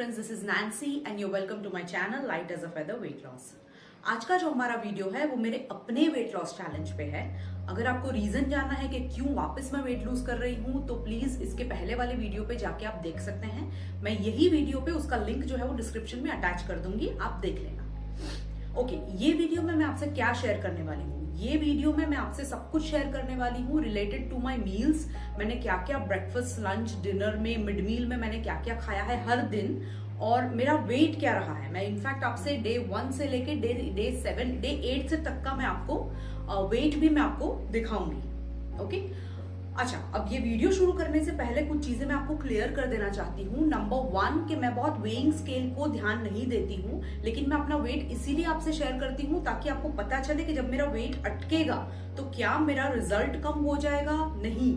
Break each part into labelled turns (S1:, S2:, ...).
S1: friends, this is Nancy and you're welcome to my channel Light as a Feather Weight Loss। आज का जो हमारा video है वो मेरे अपने वेट लॉस चैलेंज पे है। अगर आपको रीजन जानना है कि क्यों वापस मैं वेट लूज कर रही हूँ तो प्लीज इसके पहले वाले वीडियो पे जाके आप देख सकते हैं। मैं यही वीडियो पे उसका लिंक जो है वो डिस्क्रिप्शन में अटैच कर दूंगी, आप देख लेना। ओके, ये वीडियो में मैं आपसे क्या शेयर करने वाली हूँ? ये वीडियो में मैं आपसे सब कुछ शेयर करने वाली हूँ रिलेटेड टू माय मील्स। मैंने क्या क्या ब्रेकफास्ट, लंच, डिनर में, मिड मील में मैंने क्या क्या खाया है हर दिन और मेरा वेट क्या रहा है। मैं इनफैक्ट आपसे डे 1 से लेके डे 7, डे 8 से तक का मैं आपको वेट भी मैं आपको दिखाऊंगी। ओके, अच्छा, अब ये वीडियो शुरू करने से पहले कुछ चीजें मैं आपको क्लियर कर देना चाहती हूँ। नंबर 1 कि मैं बहुत वेइंग स्केल को ध्यान नहीं देती हूँ, लेकिन मैं अपना वेट इसीलिए आपसे शेयर करती हूँ ताकि आपको पता चले कि जब मेरा वेट अटकेगा तो क्या मेरा रिजल्ट कम हो जाएगा। नहीं,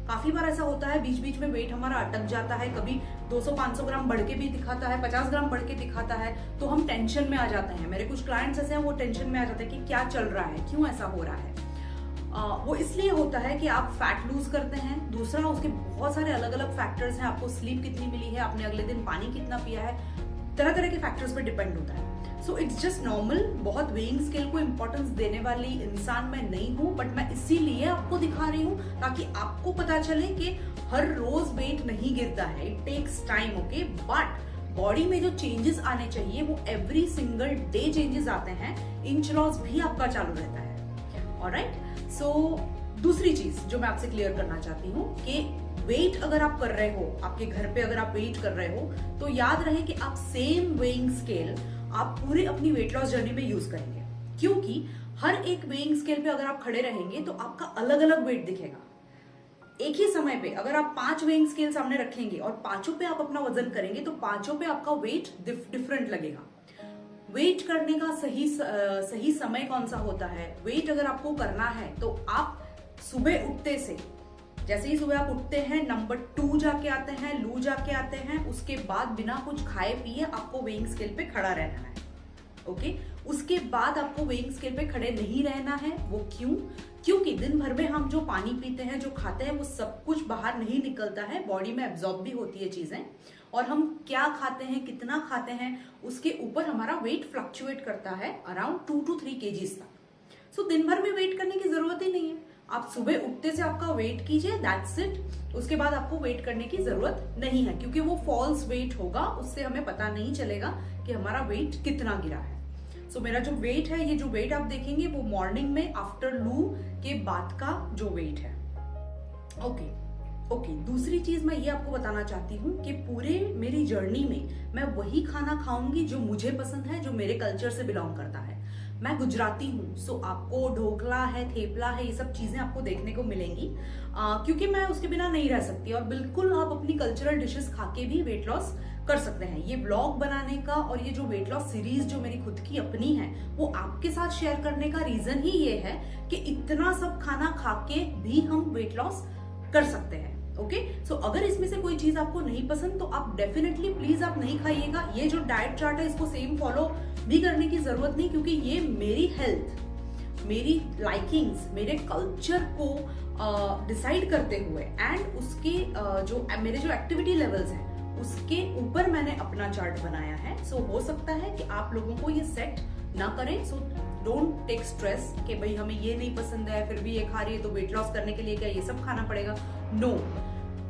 S1: काफी बार ऐसा होता है बीच बीच में वेट हमारा अटक जाता है, कभी 200-500 ग्राम बढ़ के भी दिखाता है, 50 ग्राम बढ़ के दिखाता है, तो हम टेंशन में आ जाते हैं। मेरे कुछ क्लाइंट्स ऐसे हैं, वो टेंशन में आ जाते हैं कि क्या चल रहा है, क्यों ऐसा हो रहा है। वो इसलिए होता है कि आप फैट लूज करते हैं। दूसरा, उसके बहुत सारे अलग अलग फैक्टर्स हैं। आपको स्लीप कितनी मिली है, आपने अगले दिन पानी कितना पिया है, तरह तरह के फैक्टर्स पे डिपेंड होता है। So it's just normal. बहुत वेइंग स्केल को इंपॉर्टेंस देने वाली इंसान मैं नहीं हूँ, बट मैं इसीलिए आपको दिखा रही हूँ ताकि आपको पता चले कि हर रोज वेट नहीं गिरता है। It takes time, okay, but body में जो चेंजेस आने चाहिए वो एवरी सिंगल डे चेंजेस आते हैं। इंच लॉस भी आपका चालू रहता है। ऑलराइट, सो दूसरी चीज जो मैं आपसे क्लियर करना चाहती हूँ कि वेट अगर आप कर रहे हो, आपके घर पे अगर आप वेट कर रहे हो, तो याद रहे कि आप सेम वेइंग स्केल आप पूरे अपनी वेट लॉस जर्नी में यूज करेंगे, क्योंकि हर एक वेइंग स्केल पे अगर आप खड़े रहेंगे तो आपका अलग अलग वेट दिखेगा। एक ही समय पे अगर आप 5 वेइंग स्केल सामने रखेंगे और पांचों पे आप अपना वजन करेंगे तो पांचों पे आपका वेट डिफरेंट लगेगा। वेट करने का सही समय कौन सा होता है? वेट अगर आपको करना है तो आप सुबह उठते से, जैसे ही सुबह आप उठते हैं, नंबर 2 जाके आते हैं, लू जाके आते हैं, उसके बाद बिना कुछ खाए पिए आपको वेइंग स्केल पे खड़ा रहना है। ओके, उसके बाद आपको वेइंग स्केल पे खड़े नहीं रहना है। वो क्यों? क्योंकि दिन भर में हम जो पानी पीते हैं, जो खाते हैं, वो सब कुछ बाहर नहीं निकलता है, बॉडी में एब्जॉर्ब भी होती है चीजें, और हम क्या खाते हैं, कितना खाते हैं, उसके ऊपर हमारा वेट फ्लक्चुएट करता है अराउंड 2 to 3 kgs तक। सो दिन भर में वेट करने की जरूरत ही नहीं है। आप सुबह उठते से आपका वेट कीजिए, दैट्स इट। उसके बाद आपको वेट करने की जरूरत नहीं है, क्योंकि वो फॉल्स वेट होगा, उससे हमें पता नहीं चलेगा कि हमारा वेट कितना गिरा है। सो मेरा जो वेट है, ये जो वेट आप देखेंगे वो मॉर्निंग में आफ्टर लू के बाद का जो वेट है। ओके, दूसरी चीज मैं ये आपको बताना चाहती हूँ कि पूरे मेरी जर्नी में मैं वही खाना खाऊंगी जो मुझे पसंद है, जो मेरे कल्चर से बिलोंग करता है। मैं गुजराती हूँ, सो आपको ढोकला है, थेपला है, ये सब चीजें आपको देखने को मिलेंगी, क्योंकि मैं उसके बिना नहीं रह सकती। और बिल्कुल आप अपनी कल्चरल डिशेस खा के भी वेट लॉस कर सकते हैं। ये ब्लॉग बनाने का और ये जो वेट लॉस सीरीज जो मेरी खुद की अपनी है, वो आपके साथ शेयर करने का रीजन ही ये है कि इतना सब खाना खा के भी हम वेट लॉस कर सकते हैं। ओके, सो अगर इसमें से कोई चीज आपको नहीं पसंद तो आप डेफिनेटली प्लीज आप नहीं खाइएगा। ये जो डाइट चार्ट है इसको सेम फॉलो भी करने की जरूरत नहीं, क्योंकि ये मेरी हेल्थ, मेरी लाइकिंग्स, मेरे कल्चर को डिसाइड करते हुए एंड उसके जो मेरे जो एक्टिविटी लेवल्स हैं उसके ऊपर मैंने अपना चार्ट बनाया है। सो हो सकता है कि आप लोगों को ये सेट ना करें। सो डोंट टेक स्ट्रेस कि भाई हमें ये नहीं पसंद है फिर भी ये खा रही है तो वेट लॉस करने के लिए क्या ये सब खाना पड़ेगा। नो,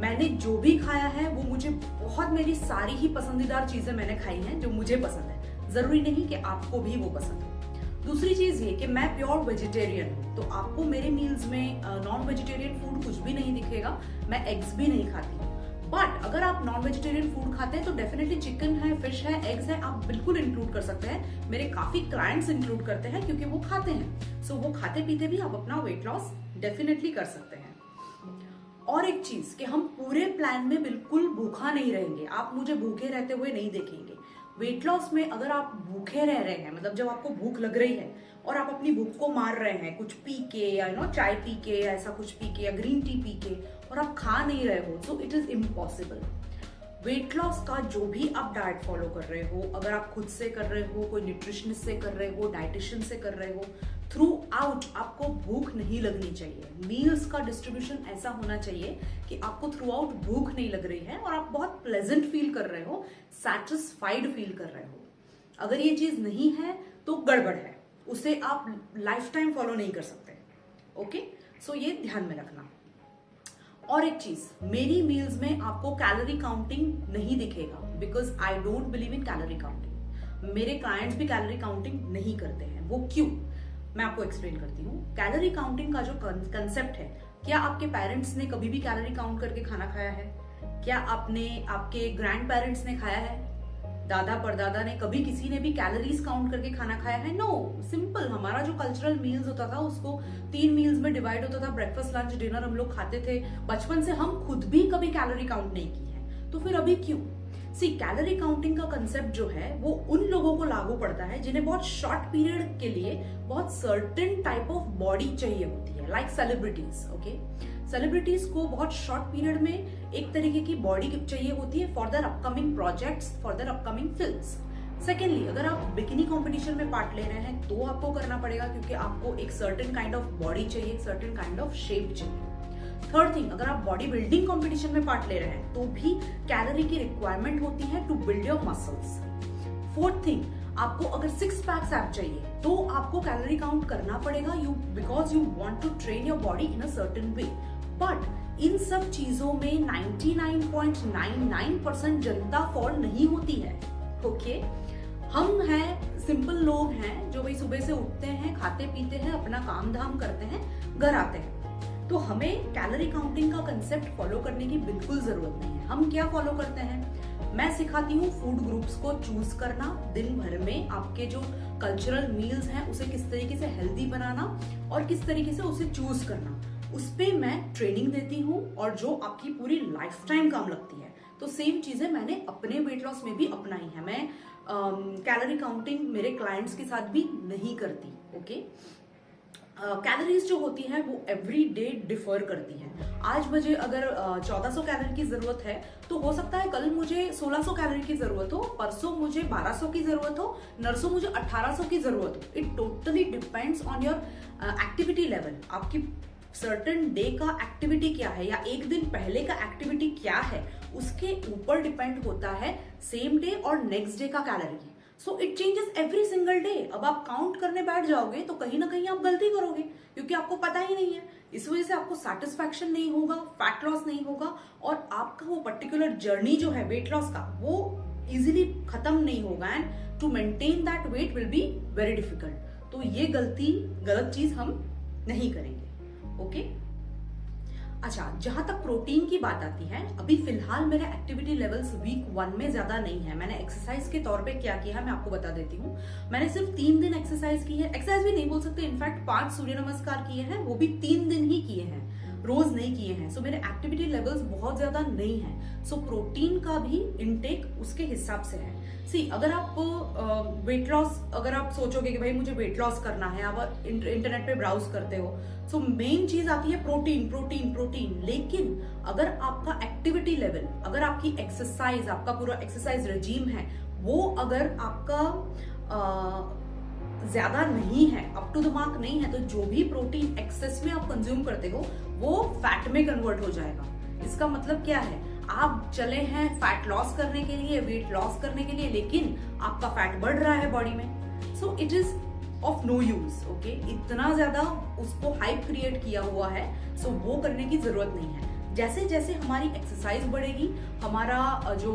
S1: मैंने जो भी खाया है वो मुझे बहुत, मेरी सारी ही पसंदीदार चीजें मैंने खाई हैं जो मुझे पसंद है। जरूरी नहीं कि आपको भी वो पसंद हो। दूसरी चीज ये कि मैं प्योर वेजिटेरियन हूँ, तो आपको मेरे मील्स में नॉन वेजिटेरियन फूड कुछ भी नहीं दिखेगा। मैं एग्स भी नहीं खाती हूँ, बट अगर आप नॉन वेजिटेरियन फूड खाते हैं तो डेफिनेटली चिकन है, फिश है, एग्स है, आप बिल्कुल इंक्लूड कर सकते हैं। मेरे काफी क्लाइंट्स इंक्लूड करते हैं क्योंकि वो खाते हैं। सो वो खाते पीते भी आप अपना वेट लॉस डेफिनेटली कर सकते हैं। और एक चीज कि हम पूरे प्लान में बिल्कुल भूखा नहीं रहेंगे। आप मुझे भूखे रहते हुए नहीं देखेंगे। वेट लॉस में अगर आप भूखे रह रहे हैं, मतलब जब आपको भूख लग रही है और आप अपनी भूख को मार रहे हैं कुछ पी के, या चाय पी के, ऐसा कुछ पी के, या ग्रीन टी पी के, और आप खा नहीं रहे हो, सो it is impossible. Weight loss का जो भी आप डाइट फॉलो कर रहे हो, अगर आप खुद से कर रहे हो, कोई न्यूट्रिशनिस्ट से कर रहे हो, डाइटिशियन से कर रहे हो, थ्रू आउट आपको भूख नहीं लगनी चाहिए। मील्स का डिस्ट्रीब्यूशन ऐसा होना चाहिए कि आपको थ्रू आउट भूख नहीं लग रही है और आप बहुत प्लेजेंट फील कर रहे हो, सैटिस्फाइड फील कर रहे हो। अगर ये चीज नहीं है तो गड़बड़ है, उसे आप लाइफ टाइम फॉलो नहीं कर सकते। ओके, सो ये ध्यान में रखना। और एक चीज, मेरी मील्स में आपको कैलोरी काउंटिंग नहीं दिखेगा, because I don't believe in calorie counting. मेरे क्लाइंट्स भी कैलोरी काउंटिंग नहीं करते हैं। वो क्यों, मैं आपको एक्सप्लेन करती हूँ। कैलोरी काउंटिंग का जो कंसेप्ट है, क्या आपके पेरेंट्स ने कभी भी कैलोरी काउंट करके खाना खाया है? क्या आपके ग्रैंड पेरेंट्स ने खाया है? दादा परदादा ने कभी किसी ने भी कैलोरीज काउंट करके खाना खाया है? No, simple. हमारा जो कल्चरल मील्स होता था उसको 3 मील्स में डिवाइड होता था। ब्रेकफास्ट, लंच, डिनर हम लोग खाते थे। बचपन से हम खुद भी कभी कैलोरी काउंट नहीं की है, तो फिर अभी क्यों? सी, कैलोरी काउंटिंग का कंसेप्ट जो है वो उन लोगों को लागू पड़ता है जिन्हें बहुत शॉर्ट पीरियड के लिए बहुत सर्टेन टाइप ऑफ बॉडी चाहिए होती है, लाइक सेलिब्रिटीज। ओके, सेलिब्रिटीज को बहुत शॉर्ट पीरियड में एक तरीके की बॉडी चाहिए होती है for their upcoming projects, for their upcoming films. Secondly, अगर आप बिकिनी कंपटीशन में पार्ट ले रहे हैं तो आपको करना पड़ेगा, क्योंकि आपको एक सर्टेन काइंड ऑफ बॉडी चाहिए, एक सर्टेन काइंड ऑफ शेप चाहिए। थर्ड थिंग, अगर आप बॉडी बिल्डिंग कंपटीशन में पार्ट ले रहे हैं तो भी कैलोरी की रिक्वायरमेंट होती है to build your muscles. Fourth thing, आपको अगर 6 पैक्स एप चाहिए तो आपको कैलोरी काउंट करना पड़ेगा, because you want to train your body in a certain way. But इन सब चीजों में 99.99% जनता फॉल नहीं होती है। ओके, हम हैं सिंपल लोग हैं जो भाई सुबह से उठते हैं, खाते पीते हैं, अपना काम धाम करते हैं, घर आते हैं। तो हमें कैलोरी काउंटिंग का कंसेप्ट फॉलो करने की बिल्कुल जरूरत नहीं है। हम क्या फॉलो करते हैं, मैं सिखाती हूँ फूड ग्रुप्स को चूज करना, दिन भर में आपके जो कल्चरल मील्स हैं उसे किस तरीके से हेल्दी बनाना और किस तरीके से उसे चूज करना, उस पे मैं ट्रेनिंग देती हूँ और जो आपकी पूरी लाइफ टाइम काम लगती है। तो सेम चीजें मैंने अपने वेट लॉस में भी अपनाई है। मैं कैलोरी काउंटिंग मेरे क्लाइंट्स के साथ भी नहीं करती। ओके, कैलोरीज जो होती हैं वो एवरी डे डिफर करती हैं। आज मुझे अगर 1400 कैलोरी की जरूरत है तो हो सकता है कल मुझे 1600 कैलोरी की जरूरत हो, परसों मुझे 1200 की जरूरत हो, नरसों मुझे 1800 की जरूरत हो। It totally depends on your activity level. आपकी सर्टेन डे का एक्टिविटी क्या है या एक दिन पहले का एक्टिविटी क्या है, उसके ऊपर डिपेंड होता है सेम डे और नेक्स्ट डे का calorie. So it changes every single day. अब आप काउंट करने बैठ जाओगे तो कहीं ना कहीं आप गलती करोगे, क्योंकि आपको पता ही नहीं है। इस वजह से आपको सेटिस्फैक्शन नहीं होगा, फैट लॉस नहीं होगा और आपका वो पर्टिकुलर जर्नी जो है वेट लॉस का वो इजीली खत्म नहीं होगा। And to maintain that weight will be very difficult. तो ये गलत चीज हम नहीं करेंगे। ओके, अच्छा, जहां तक प्रोटीन की बात आती है, अभी फिलहाल मेरे एक्टिविटी लेवल्स वीक 1 में ज्यादा नहीं है। मैंने एक्सरसाइज के तौर पे क्या किया है मैं आपको बता देती हूँ। मैंने सिर्फ 3 दिन एक्सरसाइज की है। एक्सरसाइज भी नहीं बोल सकते, इनफैक्ट 5 सूर्य नमस्कार किए हैं, वो भी 3 दिन ही किए हैं, रोज नहीं किए हैं। सो मेरे एक्टिविटी लेवल्स बहुत ज्यादा नहीं है। सो प्रोटीन का भी इनटेक उसके हिसाब से है। सी, अगर आप वेट लॉस, अगर आप सोचोगे कि भाई मुझे वेट लॉस करना है, आप इंटरनेट पे ब्राउज करते हो, सो मेन चीज आती है प्रोटीन प्रोटीन प्रोटीन। लेकिन अगर आपका एक्टिविटी लेवल, अगर आपकी एक्सरसाइज, आपका पूरा एक्सरसाइज रेजीम है वो अगर आपका ज्यादा नहीं है, अप टू द मार्क नहीं है, तो जो भी प्रोटीन एक्सेस में आप कंज्यूम करते हो वो फैट में कन्वर्ट हो जाएगा। इसका मतलब क्या है, आप चले हैं फैट लॉस करने के लिए, वेट लॉस करने के लिए, लेकिन आपका फैट बढ़ रहा है बॉडी में। So it is of no use. Okay, इतना ज्यादा उसको हाइप क्रिएट किया हुआ है, सो वो करने की जरूरत नहीं है। जैसे जैसे हमारी एक्सरसाइज बढ़ेगी, हमारा जो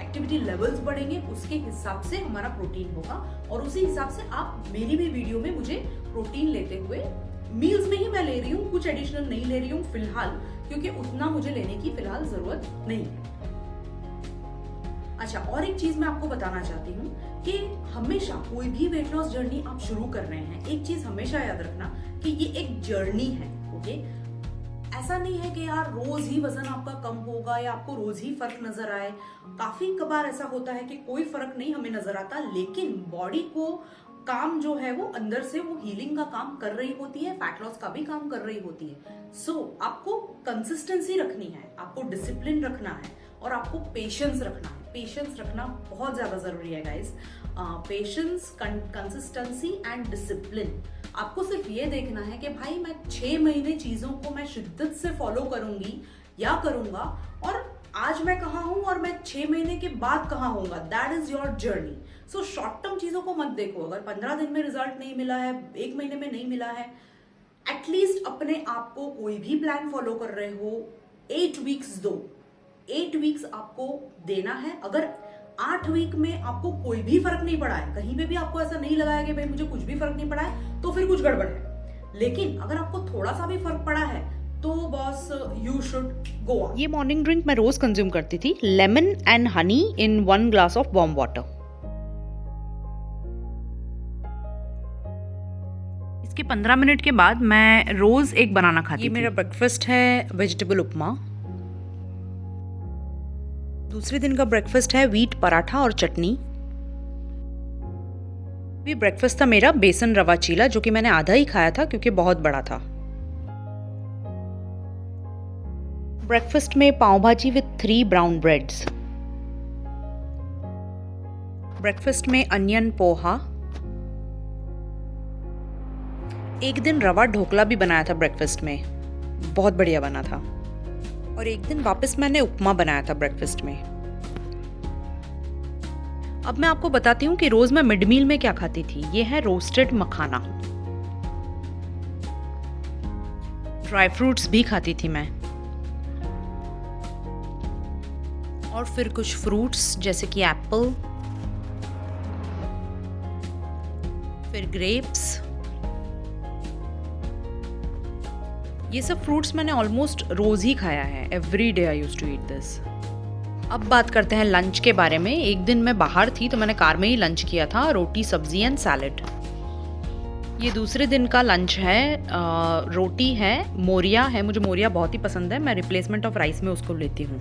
S1: एक्टिविटी लेवल्स बढ़ेंगे, उसके हिसाब से हमारा प्रोटीन होगा और उसी हिसाब से आप मेरी भी वीडियो में मुझे प्रोटीन लेते हुए, मील्स में ही मैं ले रही हूँ, कुछ एडिशनल नहीं ले रही हूँ फिलहाल, क्योंकि उतना मुझे लेने की फिलहाल जरूरत नहीं है। अच्छा, और एक चीज मैं आपको बताना चाहती हूँ कि हमेशा कोई भी वेट लॉस जर्नी आप शुरू कर रहे हैं, एक चीज हमेशा याद रखना कि ये एक जर्नी है। ओके, ऐसा नहीं है कि यार रोज ही वजन आपका कम होगा या आपको रोज ही फर्क नजर आए। काफी कबार ऐसा होता है कि कोई फर्क नहीं हमें नजर आता, लेकिन बॉडी को काम जो है वो अंदर से वो हीलिंग का काम कर रही होती है, फैट लॉस का भी काम कर रही होती है। सो आपको कंसिस्टेंसी रखनी है, आपको डिसिप्लिन रखना है और आपको पेशेंस रखना है। पेशेंस रखना बहुत ज्यादा जरूरी है guys. Patience, consistency and discipline, आपको सिर्फ ये देखना है कि भाई मैं 6 महीने चीजों को मैं शिद्दत से फॉलो करूंगी या करूंगा, और आज मैं कहाँ हूं और मैं 6 महीने के बाद कहाँ होऊंगा। That is your journey. So short term चीजों को मत देखो। अगर 15 दिन में रिजल्ट नहीं मिला है, 1 महीने में नहीं मिला है, एटलीस्ट अपने आप को कोई भी प्लान फॉलो कर रहे हो 8 वीक्स दो। 8 वीक्स आपको देना है। अगर 8 वीक में आपको कोई भी फर्क नहीं पड़ा है, कहीं पे भी आपको ऐसा नहीं लगा है कि भाई मुझे कुछ भी फर्क नहीं पड़ा है, तो फिर कुछ गड़बड़ है। लेकिन अगर आपको थोड़ा सा भी फर्क पड़ा है तो boss you should go on.
S2: ये मॉर्निंग ड्रिंक मैं रोज कंज्यूम करती थी, lemon and honey in 1 glass of warm water. इसके 15 मिनट के बाद मैं रोज एक बनाना खाती थी। ये मेरा ब्रेकफास्ट है, वेजिटेबल उपमा। दूसरे दिन का ब्रेकफास्ट है व्हीट पराठा और चटनी। ये ब्रेकफास्ट था मेरा बेसन रवा चीला, जो कि मैंने आधा ही खाया था क्योंकि बहुत बड़ा था। ब्रेकफास्ट में पाव भाजी विद 3 ब्राउन ब्रेड्स। ब्रेकफास्ट में अनियन पोहा। एक दिन रवा ढोकला भी बनाया था ब्रेकफास्ट में, बहुत बढ़िया बना था। और एक दिन वापस मैंने उपमा बनाया था ब्रेकफास्ट में। अब मैं आपको बताती हूँ कि रोज मैं मिड मील में क्या खाती थी। ये है रोस्टेड मखाना। ड्राई फ्रूट्स भी खाती थी मैं, और फिर कुछ फ्रूट्स जैसे कि एप्पल, फिर ग्रेप्स। ये सब फ्रूट्स मैंने ऑलमोस्ट रोज ही खाया है। Every day I used to eat this. अब बात करते हैं लंच के बारे में। एक दिन मैं बाहर थी तो मैंने कार में ही लंच किया था, रोटी सब्जी एंड सैलेड। ये दूसरे दिन का लंच है। रोटी है, मोरिया है, मुझे मोरिया बहुत ही पसंद है, मैं रिप्लेसमेंट ऑफ राइस में उसको लेती हूँ।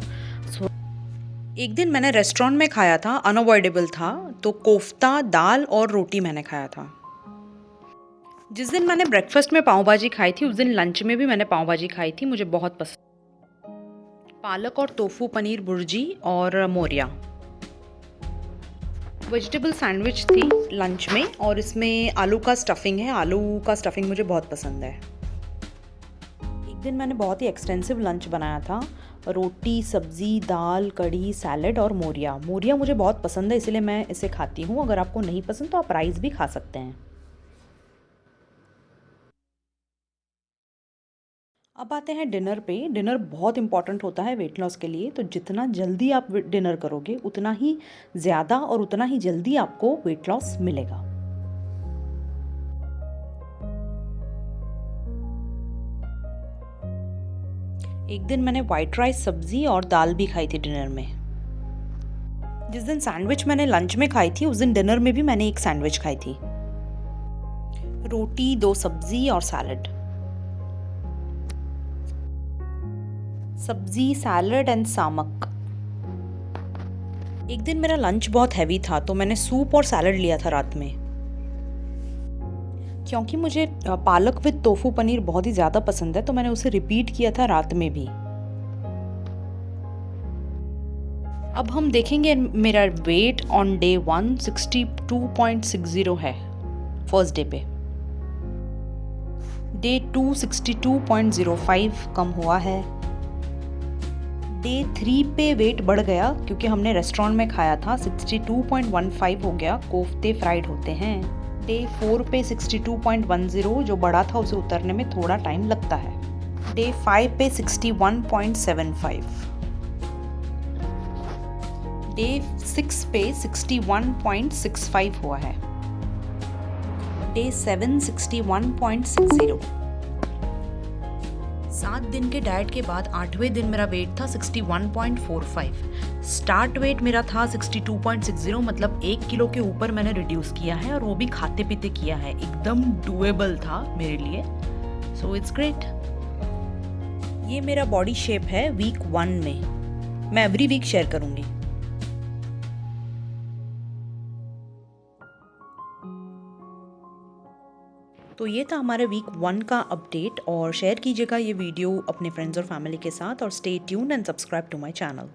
S2: एक दिन मैंने रेस्टोरेंट में खाया था, अनअवॉइडेबल था, तो कोफ्ता, दाल और रोटी मैंने खाया था। जिस दिन मैंने ब्रेकफास्ट में पाव भाजी खाई थी, उस दिन लंच में भी मैंने पाव भाजी खाई थी, मुझे बहुत पसंद। पालक और टोफू पनीर भुर्जी और मोरिया। वेजिटेबल सैंडविच थी लंच में, और इसमें आलू का स्टफिंग है। आलू का स्टफिंग मुझे बहुत पसंद है। एक दिन मैंने बहुत ही एक्सटेंसिव लंच बनाया था। रोटी, सब्जी, दाल, कढ़ी, सैलेड और मोरिया। मोरिया मुझे बहुत पसंद है, इसलिए मैं इसे खाती हूँ। अगर आपको नहीं पसंद तो आप राइस भी खा सकते हैं। अब आते हैं डिनर पे। डिनर बहुत इंपॉर्टेंट होता है वेट लॉस के लिए, तो जितना जल्दी आप डिनर करोगे उतना ही ज़्यादा और उतना ही जल्दी आपको वेट लॉस मिलेगा। एक दिन मैंने वाइट राइस, सब्जी और दाल भी खाई थी डिनर में। जिस दिन सैंडविच मैंने लंच में खाई थी, उस दिन डिनर में भी मैंने एक सैंडविच खाई थी। रोटी, 2 सब्जी और सैलेड। सब्जी, सैलड एंड सामक। एक दिन मेरा लंच बहुत हैवी था, तो मैंने सूप और सैलड लिया था रात में। क्योंकि मुझे पालक विद टोफू पनीर बहुत ही ज़्यादा पसंद है, तो मैंने उसे रिपीट किया था रात में भी। अब हम देखेंगे मेरा वेट ऑन डे 1 62.60 है फर्स्ट डे पे। डे 2 62.05 कम हुआ है। डे 3 पे वेट बढ़ गया क्योंकि हमने रेस्टोरेंट में खाया था, 62.15 हो गया। कोफ्ते फ्राइड होते हैं। डे 4 पे 62.10, जो बढ़ा था उसे उतरने में थोड़ा टाइम लगता है। डे 5 पे 61.75। डे 6 पे 61.65 हुआ है। डे 7 61.60। 7 दिन के डाइट के बाद 8वें दिन मेरा वेट था 61.45। स्टार्ट वेट मेरा था 62.60, मतलब 1 किलो के ऊपर मैंने रिड्यूस किया है, और वो भी खाते पीते किया है। एकदम डुएबल था मेरे लिए, सो इट्स ग्रेट। ये मेरा बॉडी शेप है वीक 1 में। मैं एवरी वीक शेयर करूंगी। तो ये था हमारे वीक 1 का अपडेट, और शेयर कीजिएगा ये वीडियो अपने फ्रेंड्स और फैमिली के साथ, और stay tuned and subscribe to my channel.